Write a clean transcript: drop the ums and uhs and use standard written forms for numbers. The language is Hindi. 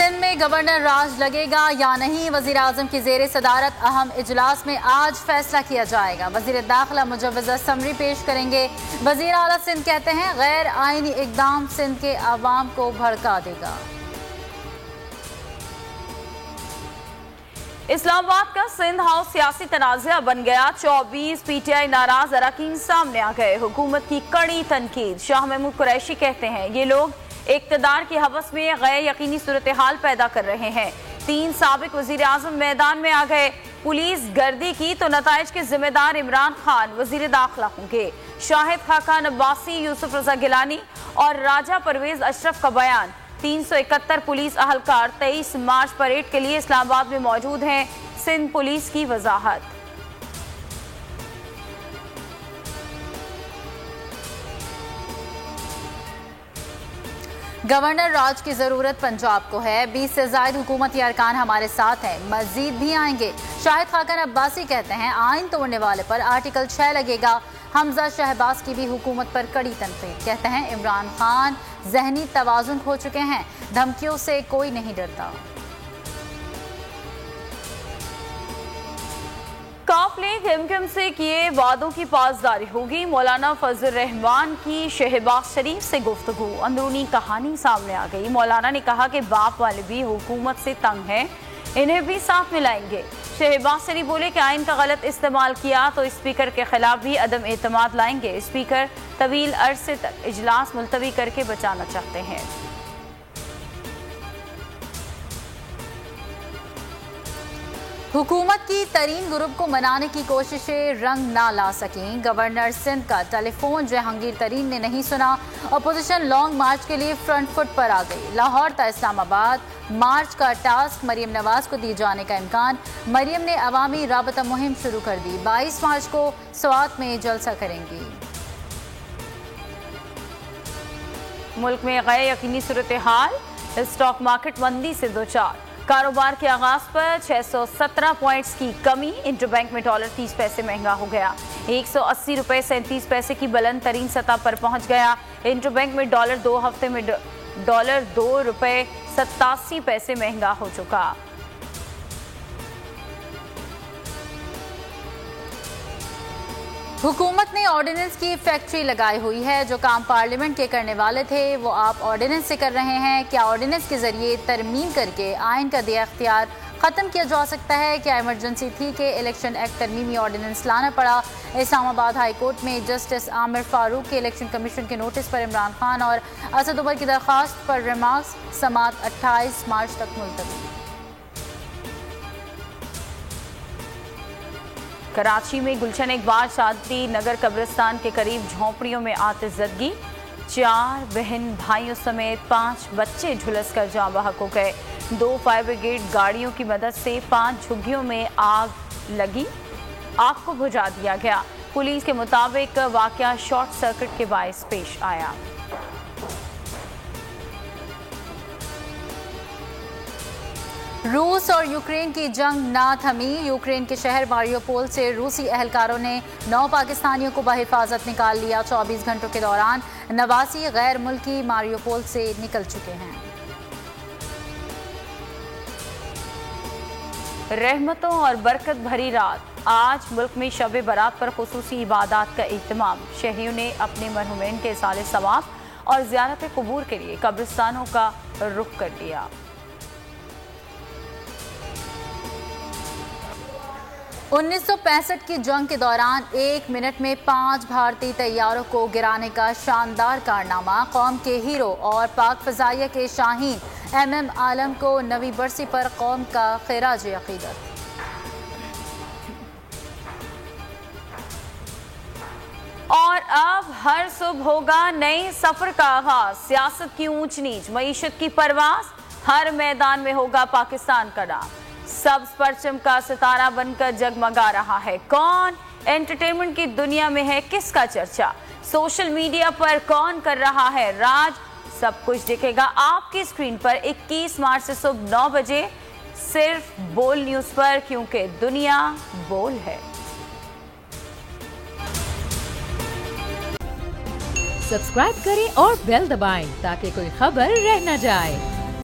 सिंध में गवर्नर राज लगेगा या नहीं, वजीर आजम की जेर सदारत अहम इजलास में आज फैसला किया जाएगा। वजीर दाखिला मुजव्वज़ा समरी पेश करेंगे। वजीर आला सिंध कहते हैं गैर आईनी इकदाम सिंध के अवाम को भड़का देगा। इस्लामाबाद का सिंध हाउस सियासी तनाज़ा बन गया। 24 पीटीआई नाराज अरकान सामने आ गए। हुकूमत की कड़ी तनकीद। शाह महमूद कुरैशी कहते हैं ये लोग इक़्तिदार की हवस में गैर यकीनी सूरत हाल पैदा कर रहे हैं। 3 साबिक वज़ीर आज़म मैदान में आ गए। पुलिस गर्दी की तो नताइज के जिम्मेदार इमरान खान वज़ीर दाखिला होंगे। शाहिद खाकान अब्बासी, यूसुफ रजा गिलानी और राजा परवेज अशरफ का बयान। 371 पुलिस अहलकार 23 मार्च परेड के लिए इस्लामाबाद में मौजूद हैं। सिंध पुलिस की वजाहत। गवर्नर राज की जरूरत पंजाब को है। 20 से ज्यादा हुकूमती अरकान हमारे साथ हैं, मजीद भी आएंगे। शाहिद खाकान अब्बासी कहते हैं आइन तोड़ने वाले पर आर्टिकल 6 लगेगा। हमजा शहबाज की भी हुकूमत पर कड़ी तनकीद। कहते हैं इमरान खान जहनी तवाजुन खो चुके हैं, धमकियों से कोई नहीं डरता। काफ लीग एमक्यूएम से किए वादों की पासदारी होगी। मौलाना फजल रहमान की शहबाज शरीफ से गुफ्तगू। अंदरूनी कहानी सामने आ गई। मौलाना ने कहा कि बाप वाले भी हुकूमत से तंग हैं, इन्हें भी साथ मिलाएंगे। शहबाज शरीफ बोले कि आइन का गलत इस्तेमाल किया तो स्पीकर के खिलाफ भी अदम एतमाद लाएंगे। स्पीकर तवील अरसे तक इजलास मुलतवी करके बचाना चाहते हैं। हुकूमत की तरीन ग्रुप को मनाने की कोशिशें रंग ना ला सकें। गवर्नर सिंध का टेलीफोन जहांगीर तरीन ने नहीं सुना। अपोजिशन लॉन्ग मार्च के लिए फ्रंट फुट पर आ गई। लाहौर था इस्लामाबाद मार्च का टास्क मरियम नवाज को दिए जाने का इम्कान। मरियम ने अवामी राबता मुहिम शुरू कर दी। 22 मार्च को स्वात में जलसा करेंगी। मुल्क में गैर यकीनी सूरत हाल। स्टॉक मार्केट मंदी से दो चार। कारोबार के आगाज पर 617 पॉइंट्स की कमी। इंटरबैंक में डॉलर 30 पैसे महंगा हो गया। 180 रुपये 37 पैसे की बुलंद तरीन सतह पर पहुंच गया। इंटरबैंक में डॉलर 2 हफ्ते में डॉलर 2 रुपये 87 पैसे महंगा हो चुका। हुकूमत ने ऑर्डिनेंस की फैक्ट्री लगाई हुई है। जो काम पार्लियामेंट के करने वाले थे वो आप ऑर्डिनेंस से कर रहे हैं। क्या ऑर्डिनेंस के जरिए तरमीम करके आइन का दिया इख्तियार खत्म किया जा सकता है? क्या इमरजेंसी थी कि इलेक्शन एक्ट तरमीमी ऑर्डिनेंस लाना पड़ा? इस्लामाबाद हाई कोर्ट में जस्टिस आमिर फारूक के इलेक्शन कमीशन के नोटिस पर इमरान खान और असद उमर की दरख्वास्त पर रिमार्क्स। समात 28 मार्च तक मुलतवी। कराची में गुलशन इकबाल शादी नगर कब्रिस्तान के करीब झोंपड़ियों में आतिशज़दगी। 4 बहन भाइयों समेत 5 बच्चे झुलस कर जाँ बहक हो गए। 2 फायर ब्रिगेड गाड़ियों की मदद से 5 झुग्गियों में आग लगी। आग को बुझा दिया गया। पुलिस के मुताबिक वाकया शॉर्ट सर्किट के बायस पेश आया। रूस और यूक्रेन की जंग ना थमी। यूक्रेन के शहर मारियोपोल से रूसी एहलकारों ने 9 पाकिस्तानियों को बहिफाजत निकाल लिया। 24 घंटों के दौरान 89 गैर मुल्की मारियोपोल से निकल चुके हैं। रहमतों और बरकत भरी रात। आज मुल्क में शब बरात पर खुसूसी इबादत का इत्माम। शहरियों ने अपने मरहुमैन के इसाले सवाब और ज़ियारत कबूर के लिए कब्रिस्तानों का रुख कर लिया। 1965 की जंग के दौरान 1 मिनट में 5 भारतीय तैयारों को गिराने का शानदार कारनामा। कौम के हीरो और पाक फजाइया के शाहीन MM आलम को नवी बरसी पर कौम का खिराज अकीदत। और अब हर सुबह होगा नए सफर का आगाज। सियासत की ऊंच नीच, मईशत की परवास, हर मैदान में होगा पाकिस्तान का नाम। सब्ज परचम का सितारा बनकर जगमगा रहा है। कौन एंटरटेनमेंट की दुनिया में है किसका चर्चा? सोशल मीडिया पर कौन कर रहा है राज? सब कुछ दिखेगा आपकी स्क्रीन पर 21 मार्च से सुबह 9 बजे सिर्फ बोल न्यूज पर, क्योंकि दुनिया बोल है। सब्सक्राइब करें और बेल दबाएं ताकि कोई खबर रह न जाए।